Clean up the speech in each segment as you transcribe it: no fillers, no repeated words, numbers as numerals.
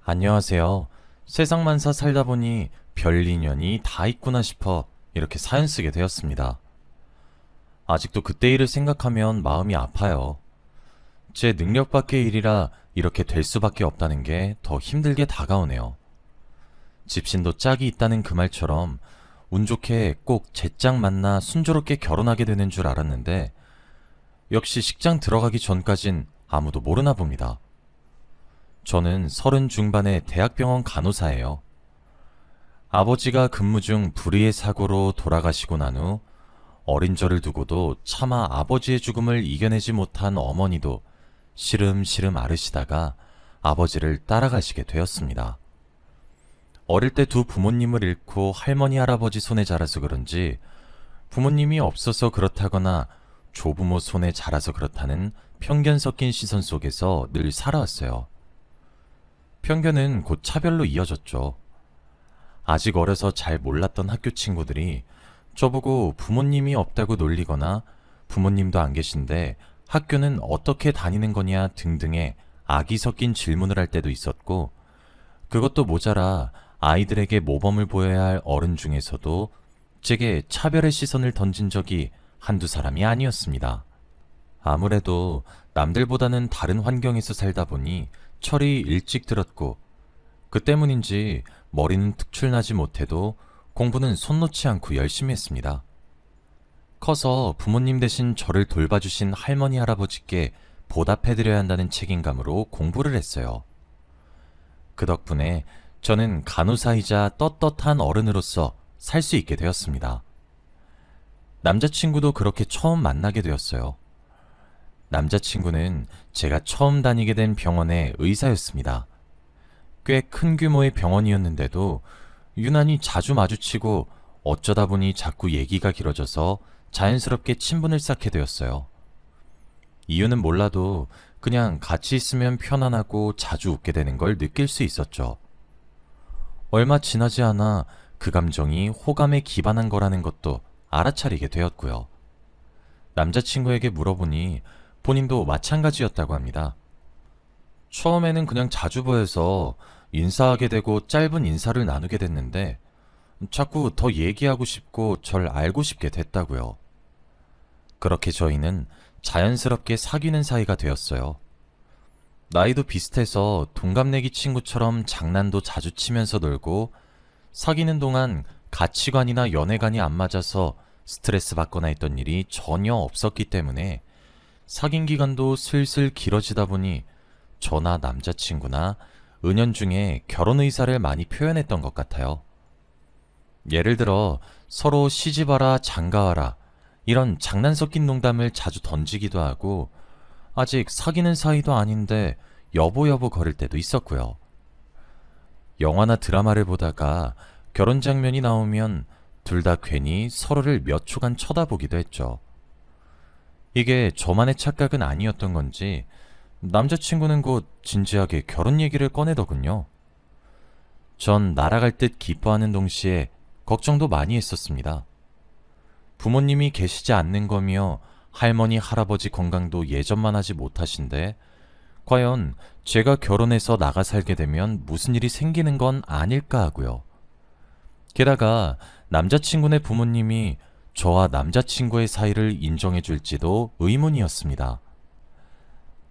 안녕하세요. 세상만사 살다 보니 별 인연이 다 있구나 싶어 이렇게 사연 쓰게 되었습니다. 아직도 그때 일을 생각하면 마음이 아파요. 제 능력 밖의 일이라 이렇게 될 수밖에 없다는 게 더 힘들게 다가오네요. 집신도 짝이 있다는 그 말처럼 운 좋게 꼭 제 짝 만나 순조롭게 결혼하게 되는 줄 알았는데 역시 식장 들어가기 전까진 아무도 모르나 봅니다. 저는 30 중반의 대학병원 간호사예요. 아버지가 근무 중 불의의 사고로 돌아가시고 난 후 어린 저를 두고도 차마 아버지의 죽음을 이겨내지 못한 어머니도 시름시름 앓으시다가 아버지를 따라가시게 되었습니다. 어릴 때 두 부모님을 잃고 할머니 할아버지 손에 자라서 그런지 부모님이 없어서 그렇다거나 조부모 손에 자라서 그렇다는 편견 섞인 시선 속에서 늘 살아왔어요. 편견은 곧 차별로 이어졌죠. 아직 어려서 잘 몰랐던 학교 친구들이 저보고 부모님이 없다고 놀리거나 부모님도 안 계신데 학교는 어떻게 다니는 거냐 등등의 악이 섞인 질문을 할 때도 있었고, 그것도 모자라 아이들에게 모범을 보여야 할 어른 중에서도 제게 차별의 시선을 던진 적이 한두 사람이 아니었습니다. 아무래도 남들보다는 다른 환경에서 살다 보니 철이 일찍 들었고, 그 때문인지 머리는 특출나지 못해도 공부는 손 놓지 않고 열심히 했습니다. 커서 부모님 대신 저를 돌봐주신 할머니 할아버지께 보답해드려야 한다는 책임감으로 공부를 했어요. 그 덕분에 저는 간호사이자 떳떳한 어른으로서 살 수 있게 되었습니다. 남자친구도 그렇게 처음 만나게 되었어요. 남자친구는 제가 처음 다니게 된 병원의 의사였습니다. 꽤 큰 규모의 병원이었는데도 유난히 자주 마주치고 어쩌다 보니 자꾸 얘기가 길어져서 자연스럽게 친분을 쌓게 되었어요. 이유는 몰라도 그냥 같이 있으면 편안하고 자주 웃게 되는 걸 느낄 수 있었죠. 얼마 지나지 않아 그 감정이 호감에 기반한 거라는 것도 알아차리게 되었고요. 남자친구에게 물어보니 본인도 마찬가지였다고 합니다. 처음에는 그냥 자주 보여서 인사하게 되고 짧은 인사를 나누게 됐는데 자꾸 더 얘기하고 싶고 절 알고 싶게 됐다고요. 그렇게 저희는 자연스럽게 사귀는 사이가 되었어요. 나이도 비슷해서 동갑내기 친구처럼 장난도 자주 치면서 놀고, 사귀는 동안 가치관이나 연애관이 안 맞아서 스트레스 받거나 했던 일이 전혀 없었기 때문에 사귄 기간도 슬슬 길어지다 보니 저나 남자친구나 은연중에 결혼 의사를 많이 표현했던 것 같아요. 예를 들어 서로 시집와라 장가와라 이런 장난 섞인 농담을 자주 던지기도 하고, 아직 사귀는 사이도 아닌데 여보 여보 거릴 때도 있었고요. 영화나 드라마를 보다가 결혼 장면이 나오면 둘 다 괜히 서로를 몇 초간 쳐다보기도 했죠. 이게 저만의 착각은 아니었던 건지 남자친구는 곧 진지하게 결혼 얘기를 꺼내더군요. 전 날아갈 듯 기뻐하는 동시에 걱정도 많이 했었습니다. 부모님이 계시지 않는 거며 할머니 할아버지 건강도 예전만 하지 못하신데 과연 제가 결혼해서 나가 살게 되면 무슨 일이 생기는 건 아닐까 하고요. 게다가 남자친구네 부모님이 저와 남자친구의 사이를 인정해 줄지도 의문이었습니다.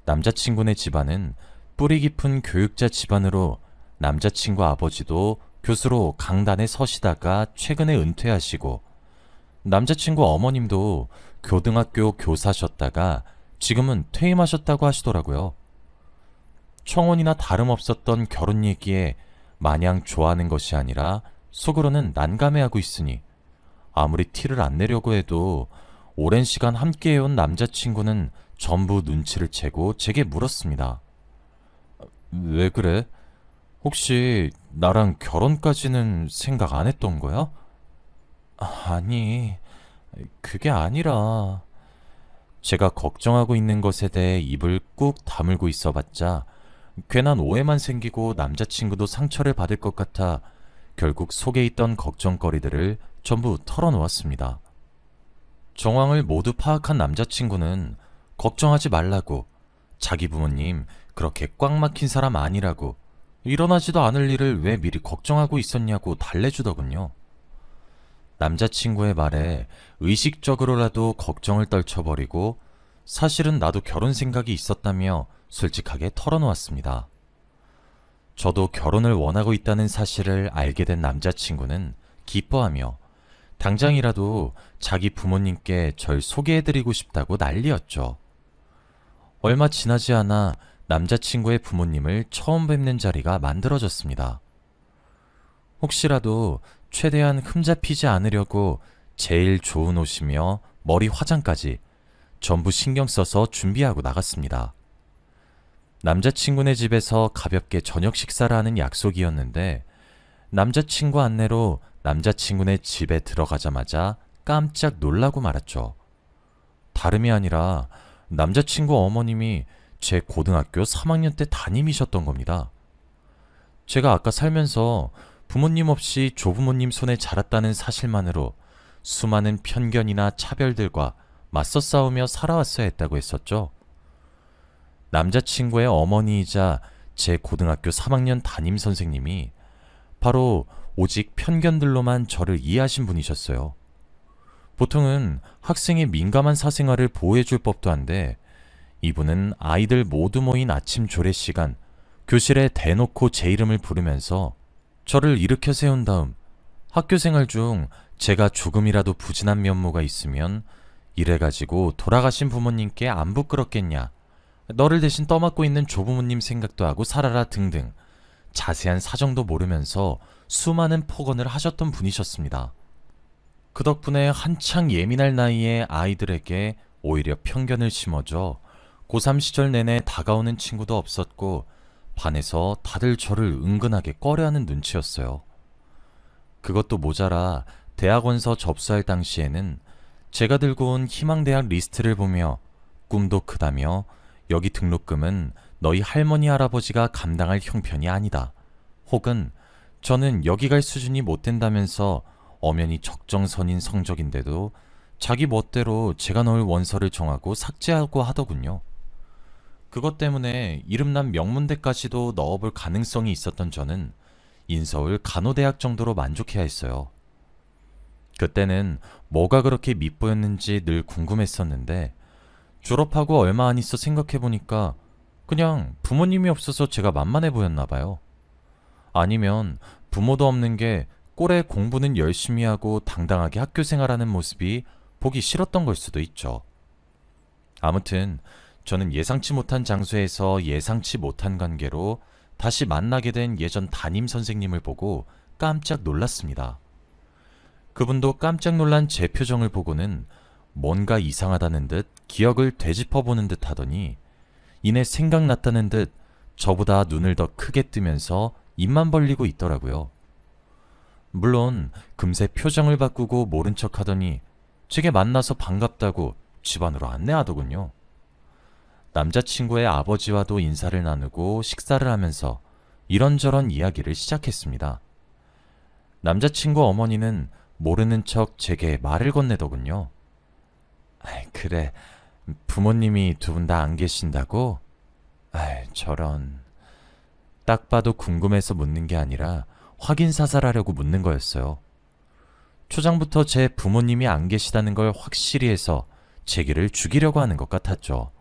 남자친구네 집안은 뿌리 깊은 교육자 집안으로 남자친구 아버지도 교수로 강단에 서시다가 최근에 은퇴하시고, 남자친구 어머님도 교등학교 교사셨다가 지금은 퇴임하셨다고 하시더라고요. 청혼이나 다름없었던 결혼 얘기에 마냥 좋아하는 것이 아니라 속으로는 난감해하고 있으니 아무리 티를 안 내려고 해도 오랜 시간 함께해온 남자친구는 전부 눈치를 채고 제게 물었습니다. 왜 그래? 혹시 나랑 결혼까지는 생각 안 했던 거야? 아니, 그게 아니라 제가 걱정하고 있는 것에 대해 입을 꾹 다물고 있어봤자 괜한 오해만 생기고 남자친구도 상처를 받을 것 같아 결국 속에 있던 걱정거리들을 전부 털어놓았습니다. 정황을 모두 파악한 남자친구는 걱정하지 말라고, 자기 부모님 그렇게 꽉 막힌 사람 아니라고 일어나지도 않을 일을 왜 미리 걱정하고 있었냐고 달래주더군요. 남자친구의 말에 의식적으로라도 걱정을 떨쳐버리고 사실은 나도 결혼 생각이 있었다며 솔직하게 털어놓았습니다. 저도 결혼을 원하고 있다는 사실을 알게 된 남자친구는 기뻐하며 당장이라도 자기 부모님께 절 소개해드리고 싶다고 난리였죠. 얼마 지나지 않아 남자친구의 부모님을 처음 뵙는 자리가 만들어졌습니다. 혹시라도 최대한 흠잡히지 않으려고 제일 좋은 옷이며 머리 화장까지 전부 신경 써서 준비하고 나갔습니다. 남자친구네 집에서 가볍게 저녁 식사를 하는 약속이었는데 남자친구 안내로 남자친구네 집에 들어가자마자 깜짝 놀라고 말았죠. 다름이 아니라 남자친구 어머님이 제 고등학교 3학년 때 담임이셨던 겁니다. 제가 아까 살면서 부모님 없이 조부모님 손에 자랐다는 사실만으로 수많은 편견이나 차별들과 맞서 싸우며 살아왔어야 했다고 했었죠. 남자친구의 어머니이자 제 고등학교 3학년 담임 선생님이 바로 오직 편견들로만 저를 이해하신 분이셨어요. 보통은 학생의 민감한 사생활을 보호해줄 법도 한데 이분은 아이들 모두 모인 아침 조례 시간 교실에 대놓고 제 이름을 부르면서 저를 일으켜 세운 다음 학교 생활 중 제가 조금이라도 부진한 면모가 있으면 이래가지고 돌아가신 부모님께 안 부끄럽겠냐, 너를 대신 떠맡고 있는 조부모님 생각도 하고 살아라 등등 자세한 사정도 모르면서 수많은 폭언을 하셨던 분이셨습니다. 그 덕분에 한창 예민할 나이에 아이들에게 오히려 편견을 심어줘 고3 시절 내내 다가오는 친구도 없었고 반에서 다들 저를 은근하게 꺼려하는 눈치였어요. 그것도 모자라 대학원서 접수할 당시에는 제가 들고 온 희망대학 리스트를 보며 꿈도 크다며 여기 등록금은 너희 할머니 할아버지가 감당할 형편이 아니다. 혹은 저는 여기 갈 수준이 못 된다면서 엄연히 적정선인 성적인데도 자기 멋대로 제가 넣을 원서를 정하고 삭제하고 하더군요. 그것 때문에 이름난 명문대까지도 넣어볼 가능성이 있었던 저는 인서울 간호대학 정도로 만족해야 했어요. 그때는 뭐가 그렇게 밉보였는지 늘 궁금했었는데 졸업하고 얼마 안 있어 생각해보니까 그냥 부모님이 없어서 제가 만만해 보였나 봐요. 아니면 부모도 없는 게 꼴에 공부는 열심히 하고 당당하게 학교 생활하는 모습이 보기 싫었던 걸 수도 있죠. 아무튼 저는 예상치 못한 장소에서 예상치 못한 관계로 다시 만나게 된 예전 담임 선생님을 보고 깜짝 놀랐습니다. 그분도 깜짝 놀란 제 표정을 보고는 뭔가 이상하다는 듯 기억을 되짚어보는 듯 하더니 이내 생각났다는 듯 저보다 눈을 더 크게 뜨면서 입만 벌리고 있더라고요. 물론 금세 표정을 바꾸고 모른 척 하더니 제게 만나서 반갑다고 집 안으로 안내하더군요. 남자친구의 아버지와도 인사를 나누고 식사를 하면서 이런저런 이야기를 시작했습니다. 남자친구 어머니는 모르는 척 제게 말을 건네더군요. 그래, 부모님이 두 분 다 안 계신다고? 저런. 딱 봐도 궁금해서 묻는 게 아니라 확인 사살하려고 묻는 거였어요. 초장부터 제 부모님이 안 계시다는 걸 확실히 해서 제기를 죽이려고 하는 것 같았죠.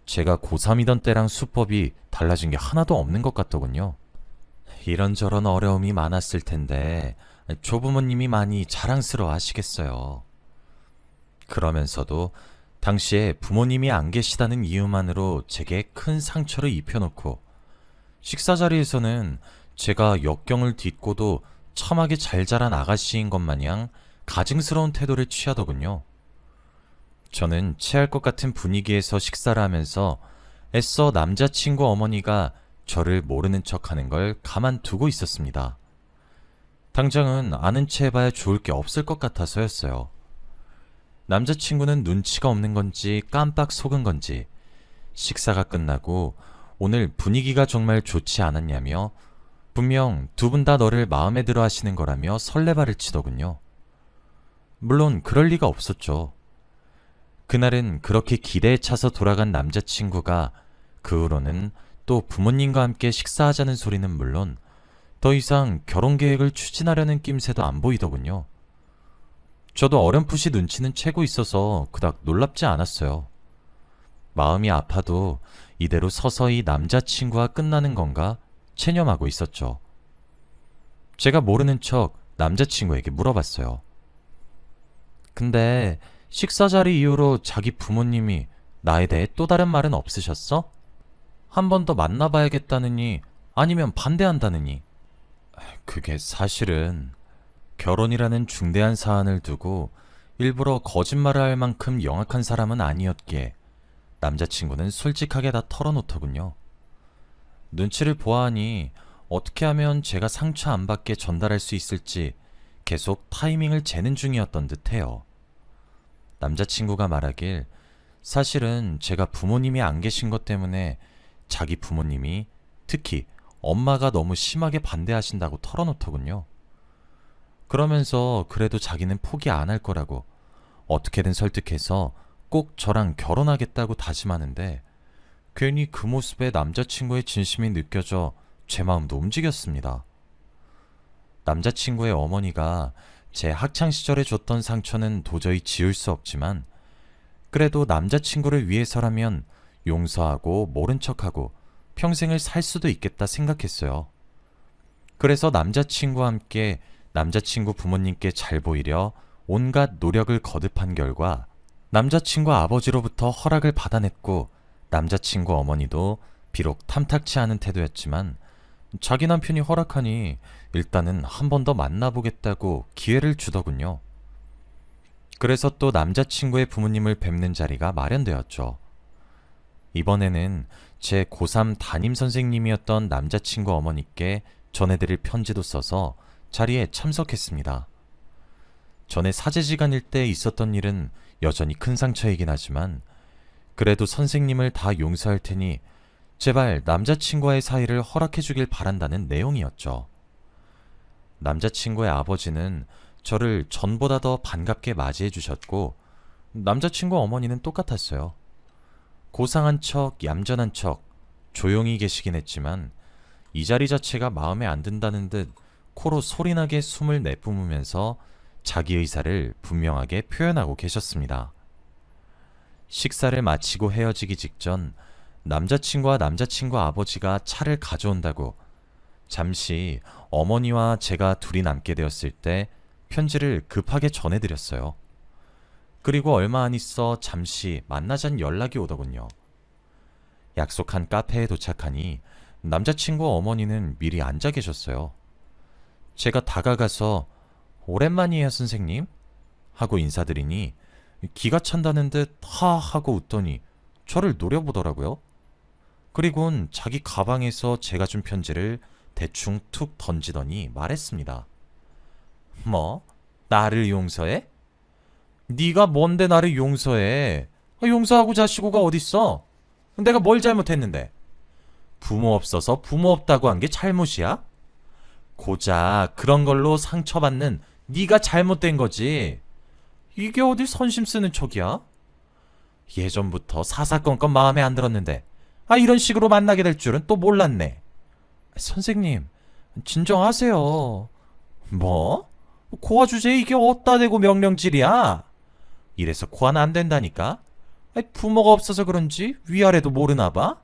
제가 고3이던 때랑 수법이 달라진 게 하나도 없는 것 같더군요. 이런저런 어려움이 많았을 텐데 조부모님이 많이 자랑스러워 하시겠어요. 그러면서도 당시에 부모님이 안 계시다는 이유만으로 제게 큰 상처를 입혀놓고 식사 자리에서는 제가 역경을 딛고도 참하게 잘 자란 아가씨인 것 마냥 가증스러운 태도를 취하더군요. 저는 체할 것 같은 분위기에서 식사를 하면서 애써 남자친구 어머니가 저를 모르는 척하는 걸 가만두고 있었습니다. 당장은 아는 체 해봐야 좋을 게 없을 것 같아서였어요. 남자친구는 눈치가 없는 건지 깜빡 속은 건지 식사가 끝나고 오늘 분위기가 정말 좋지 않았냐며 분명 두 분 다 너를 마음에 들어 하시는 거라며 설레발을 치더군요. 물론 그럴 리가 없었죠. 그날은 그렇게 기대에 차서 돌아간 남자친구가 그 후로는 또 부모님과 함께 식사하자는 소리는 물론 더 이상 결혼 계획을 추진하려는 낌새도 안 보이더군요. 저도 어렴풋이 눈치는 채고 있어서 그닥 놀랍지 않았어요. 마음이 아파도 이대로 서서히 남자친구와 끝나는 건가 체념하고 있었죠. 제가 모르는 척 남자친구에게 물어봤어요. 근데 식사 자리 이후로 자기 부모님이 나에 대해 또 다른 말은 없으셨어? 한 번 더 만나봐야겠다느니 아니면 반대한다느니. 그게 사실은 결혼이라는 중대한 사안을 두고 일부러 거짓말을 할 만큼 영악한 사람은 아니었기에 남자친구는 솔직하게 다 털어놓더군요. 눈치를 보아하니 어떻게 하면 제가 상처 안 받게 전달할 수 있을지 계속 타이밍을 재는 중이었던 듯해요. 남자친구가 말하길 사실은 제가 부모님이 안 계신 것 때문에 자기 부모님이 특히 엄마가 너무 심하게 반대하신다고 털어놓더군요. 그러면서 그래도 자기는 포기 안 할 거라고 어떻게든 설득해서 꼭 저랑 결혼하겠다고 다짐하는데 괜히 그 모습에 남자친구의 진심이 느껴져 제 마음도 움직였습니다. 남자친구의 어머니가 제 학창시절에 줬던 상처는 도저히 지울 수 없지만 그래도 남자친구를 위해서라면 용서하고 모른 척하고 평생을 살 수도 있겠다 생각했어요. 그래서 남자친구와 함께 남자친구 부모님께 잘 보이려 온갖 노력을 거듭한 결과 남자친구 아버지로부터 허락을 받아냈고 남자친구 어머니도 비록 탐탁치 않은 태도였지만 자기 남편이 허락하니 일단은 한 번 더 만나보겠다고 기회를 주더군요. 그래서 또 남자친구의 부모님을 뵙는 자리가 마련되었죠. 이번에는 제 고3 담임 선생님이었던 남자친구 어머니께 전해드릴 편지도 써서 자리에 참석했습니다. 전에 사제지간일 때 있었던 일은 여전히 큰 상처이긴 하지만 그래도 선생님을 다 용서할 테니 제발 남자친구와의 사이를 허락해주길 바란다는 내용이었죠. 남자친구의 아버지는 저를 전보다 더 반갑게 맞이해 주셨고 남자친구 어머니는 똑같았어요. 고상한 척, 얌전한 척, 조용히 계시긴 했지만 이 자리 자체가 마음에 안 든다는 듯 코로 소리나게 숨을 내뿜으면서 자기 의사를 분명하게 표현하고 계셨습니다. 식사를 마치고 헤어지기 직전 남자친구와 남자친구 아버지가 차를 가져온다고 잠시 어머니와 제가 둘이 남게 되었을 때 편지를 급하게 전해드렸어요. 그리고 얼마 안 있어 잠시 만나자는 연락이 오더군요. 약속한 카페에 도착하니 남자친구 어머니는 미리 앉아 계셨어요. 제가 다가가서 오랜만이에요 선생님 하고 인사드리니 기가 찬다는 듯 하 하고 웃더니 저를 노려보더라고요. 그리곤 자기 가방에서 제가 준 편지를 대충 툭 던지더니 말했습니다. 뭐? 나를 용서해? 네가 뭔데 나를 용서해? 용서하고 자시고가 어딨어? 내가 뭘 잘못했는데? 부모 없어서 부모 없다고 한 게 잘못이야? 고작 그런 걸로 상처받는 네가 잘못된 거지. 이게 어디 선심 쓰는 척이야? 예전부터 사사건건 마음에 안 들었는데 이런 식으로 만나게 될 줄은 또 몰랐네. 선생님, 진정하세요. 뭐? 고아 주제에 이게 어디다 대고 명령질이야? 이래서 고아는 안 된다니까? 부모가 없어서 그런지 위아래도 모르나 봐?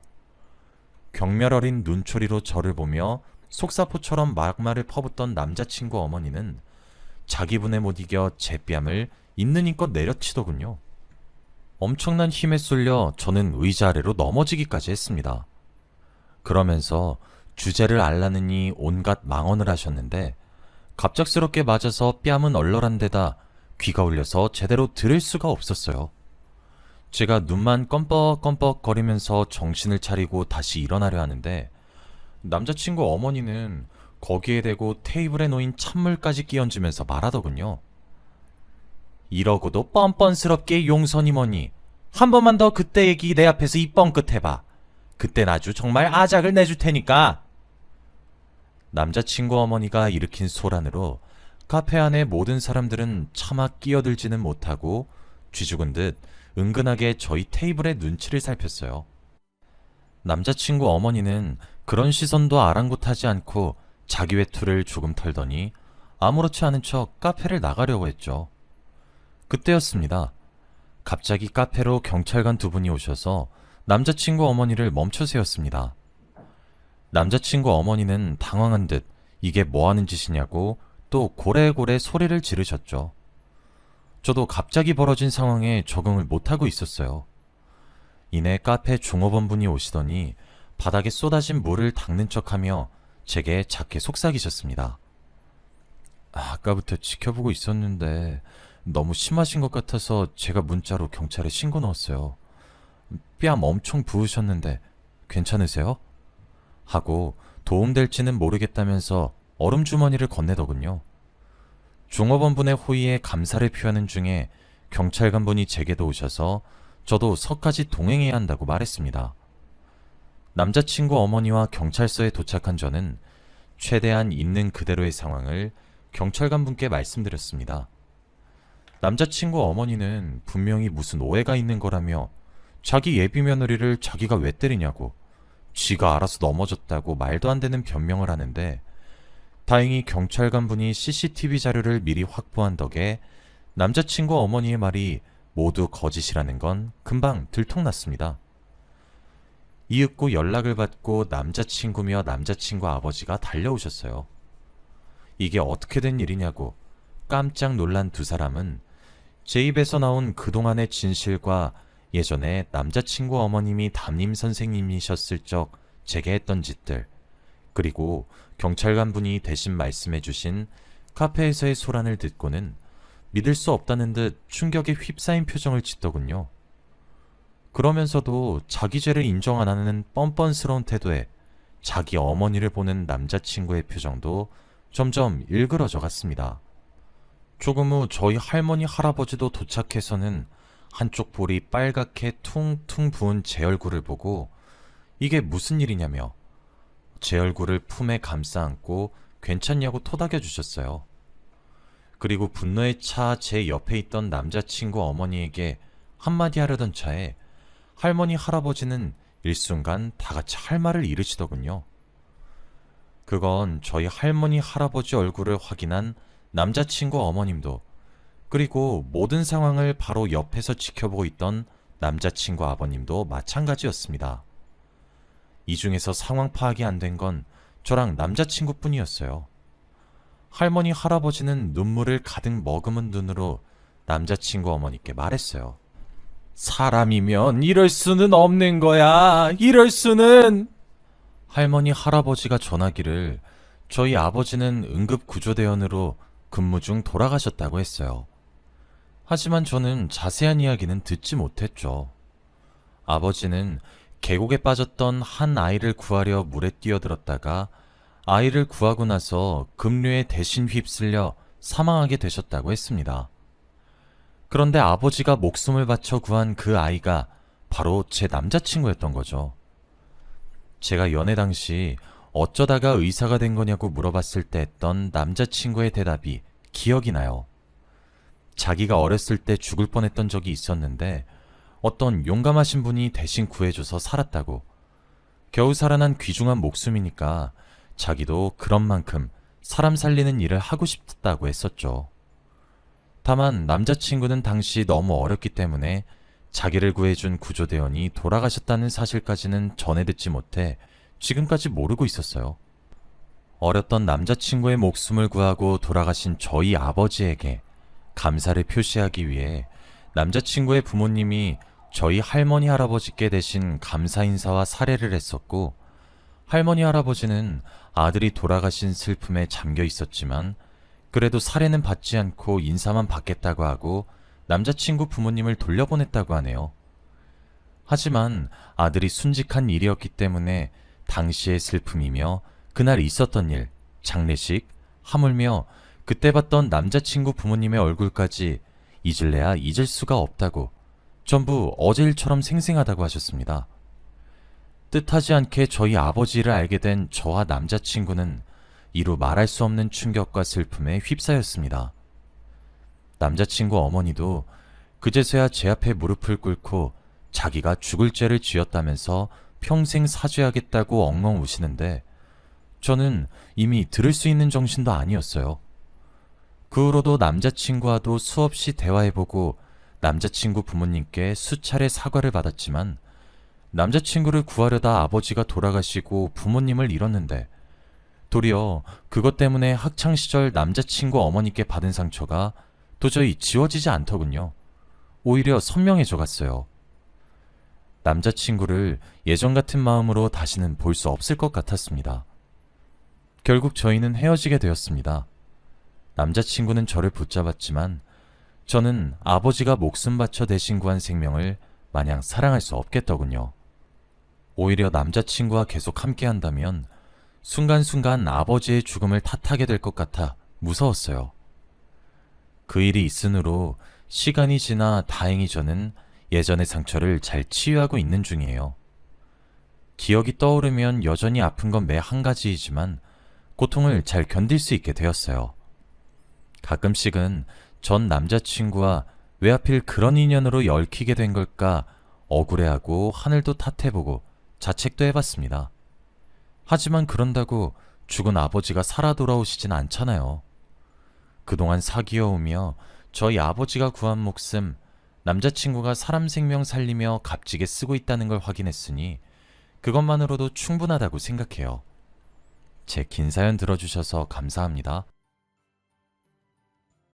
경멸 어린 눈초리로 저를 보며 속사포처럼 막말을 퍼붓던 남자친구 어머니는 자기 분에 못 이겨 제 뺨을 있는 힘껏 내려치더군요. 엄청난 힘에 쏠려 저는 의자 아래로 넘어지기까지 했습니다. 그러면서 주제를 알라느니 온갖 망언을 하셨는데 갑작스럽게 맞아서 뺨은 얼얼한 데다 귀가 울려서 제대로 들을 수가 없었어요. 제가 눈만 껌뻑껌뻑 거리면서 정신을 차리고 다시 일어나려 하는데 남자친구 어머니는 거기에 대고 테이블에 놓인 찬물까지 끼얹으면서 말하더군요. 이러고도 뻔뻔스럽게 용서니 뭐니 한 번만 더 그때 얘기 내 앞에서 입 뻥끗 해봐. 그땐 아주 정말 아작을 내줄 테니까. 남자친구 어머니가 일으킨 소란으로 카페 안의 모든 사람들은 차마 끼어들지는 못하고 쥐죽은 듯 은근하게 저희 테이블의 눈치를 살폈어요. 남자친구 어머니는 그런 시선도 아랑곳하지 않고 자기 외투를 조금 털더니 아무렇지 않은 척 카페를 나가려고 했죠. 그때였습니다. 갑자기 카페로 경찰관 두 분이 오셔서 남자친구 어머니를 멈춰 세웠습니다. 남자친구 어머니는 당황한 듯 이게 뭐 하는 짓이냐고 또 고래고래 소리를 지르셨죠. 저도 갑자기 벌어진 상황에 적응을 못하고 있었어요. 이내 카페 종업원분이 오시더니 바닥에 쏟아진 물을 닦는 척하며 제게 작게 속삭이셨습니다. 아까부터 지켜보고 있었는데 너무 심하신 것 같아서 제가 문자로 경찰에 신고 넣었어요. 뺨 엄청 부으셨는데 괜찮으세요? 하고 도움될지는 모르겠다면서 얼음 주머니를 건네더군요. 종업원분의 호의에 감사를 표하는 중에 경찰관분이 제게도 오셔서 저도 서까지 동행해야 한다고 말했습니다. 남자친구 어머니와 경찰서에 도착한 저는 최대한 있는 그대로의 상황을 경찰관분께 말씀드렸습니다. 남자친구 어머니는 분명히 무슨 오해가 있는 거라며 자기 예비 며느리를 자기가 왜 때리냐고 쥐가 알아서 넘어졌다고 말도 안 되는 변명을 하는데 다행히 경찰관분이 CCTV 자료를 미리 확보한 덕에 남자친구 어머니의 말이 모두 거짓이라는 건 금방 들통났습니다. 이윽고 연락을 받고 남자친구며 남자친구 아버지가 달려오셨어요. 이게 어떻게 된 일이냐고 깜짝 놀란 두 사람은 제 입에서 나온 그동안의 진실과 예전에 남자친구 어머님이 담임 선생님이셨을 적 제게 했던 짓들, 그리고 경찰관분이 대신 말씀해 주신 카페에서의 소란을 듣고는 믿을 수 없다는 듯 충격에 휩싸인 표정을 짓더군요. 그러면서도 자기 죄를 인정 안 하는 뻔뻔스러운 태도에 자기 어머니를 보는 남자친구의 표정도 점점 일그러져 갔습니다. 조금 후 저희 할머니 할아버지도 도착해서는 한쪽 볼이 빨갛게 퉁퉁 부은 제 얼굴을 보고 이게 무슨 일이냐며 제 얼굴을 품에 감싸 안고 괜찮냐고 토닥여 주셨어요. 그리고 분노에 차 제 옆에 있던 남자친구 어머니에게 한마디 하려던 차에 할머니 할아버지는 일순간 다 같이 할 말을 잃으시더군요. 그건 저희 할머니 할아버지 얼굴을 확인한 남자친구 어머님도, 그리고 모든 상황을 바로 옆에서 지켜보고 있던 남자친구 아버님도 마찬가지였습니다. 이 중에서 상황 파악이 안 된 건 저랑 남자친구뿐이었어요. 할머니 할아버지는 눈물을 가득 머금은 눈으로 남자친구 어머니께 말했어요. 사람이면 이럴 수는 없는 거야. 이럴 수는. 할머니 할아버지가 전하기를 저희 아버지는 응급구조대원으로 근무 중 돌아가셨다고 했어요. 하지만 저는 자세한 이야기는 듣지 못했죠. 아버지는 계곡에 빠졌던 한 아이를 구하려 물에 뛰어들었다가 아이를 구하고 나서 급류에 대신 휩쓸려 사망하게 되셨다고 했습니다. 그런데 아버지가 목숨을 바쳐 구한 그 아이가 바로 제 남자친구였던 거죠. 제가 연애 당시 어쩌다가 의사가 된 거냐고 물어봤을 때 했던 남자친구의 대답이 기억이 나요. 자기가 어렸을 때 죽을 뻔했던 적이 있었는데 어떤 용감하신 분이 대신 구해줘서 살았다고. 겨우 살아난 귀중한 목숨이니까 자기도 그런 만큼 사람 살리는 일을 하고 싶다고 했었죠. 다만 남자친구는 당시 너무 어렸기 때문에 자기를 구해준 구조대원이 돌아가셨다는 사실까지는 전해 듣지 못해 지금까지 모르고 있었어요. 어렸던 남자친구의 목숨을 구하고 돌아가신 저희 아버지에게 감사를 표시하기 위해 남자친구의 부모님이 저희 할머니 할아버지께 대신 감사 인사와 사례를 했었고, 할머니 할아버지는 아들이 돌아가신 슬픔에 잠겨 있었지만 그래도 사례는 받지 않고 인사만 받겠다고 하고 남자친구 부모님을 돌려보냈다고 하네요. 하지만 아들이 순직한 일이었기 때문에 당시의 슬픔이며 그날 있었던 일, 장례식, 하물며 그때 봤던 남자친구 부모님의 얼굴까지 잊을래야 잊을 수가 없다고, 전부 어제 일처럼 생생하다고 하셨습니다. 뜻하지 않게 저희 아버지를 알게 된 저와 남자친구는 이루 말할 수 없는 충격과 슬픔에 휩싸였습니다. 남자친구 어머니도 그제서야 제 앞에 무릎을 꿇고 자기가 죽을 죄를 지었다면서 평생 사죄하겠다고 엉엉 우시는데 저는 이미 들을 수 있는 정신도 아니었어요. 그 후로도 남자친구와도 수없이 대화해보고 남자친구 부모님께 수차례 사과를 받았지만 남자친구를 구하려다 아버지가 돌아가시고 부모님을 잃었는데 도리어 그것 때문에 학창시절 남자친구 어머니께 받은 상처가 도저히 지워지지 않더군요. 오히려 선명해져 갔어요. 남자친구를 예전 같은 마음으로 다시는 볼 수 없을 것 같았습니다. 결국 저희는 헤어지게 되었습니다. 남자친구는 저를 붙잡았지만 저는 아버지가 목숨 바쳐 대신 구한 생명을 마냥 사랑할 수 없겠더군요. 오히려 남자친구와 계속 함께 한다면 순간순간 아버지의 죽음을 탓하게 될 것 같아 무서웠어요. 그 일이 있으므로 시간이 지나 다행히 저는 예전의 상처를 잘 치유하고 있는 중이에요. 기억이 떠오르면 여전히 아픈 건 매 한 가지이지만 고통을 잘 견딜 수 있게 되었어요. 가끔씩은 전 남자친구와 왜 하필 그런 인연으로 얽히게 된 걸까 억울해하고 하늘도 탓해보고 자책도 해봤습니다. 하지만 그런다고 죽은 아버지가 살아 돌아오시진 않잖아요. 그동안 사귀어오며 저희 아버지가 구한 목숨, 남자친구가 사람 생명 살리며 값지게 쓰고 있다는 걸 확인했으니 그것만으로도 충분하다고 생각해요. 제 긴 사연 들어주셔서 감사합니다.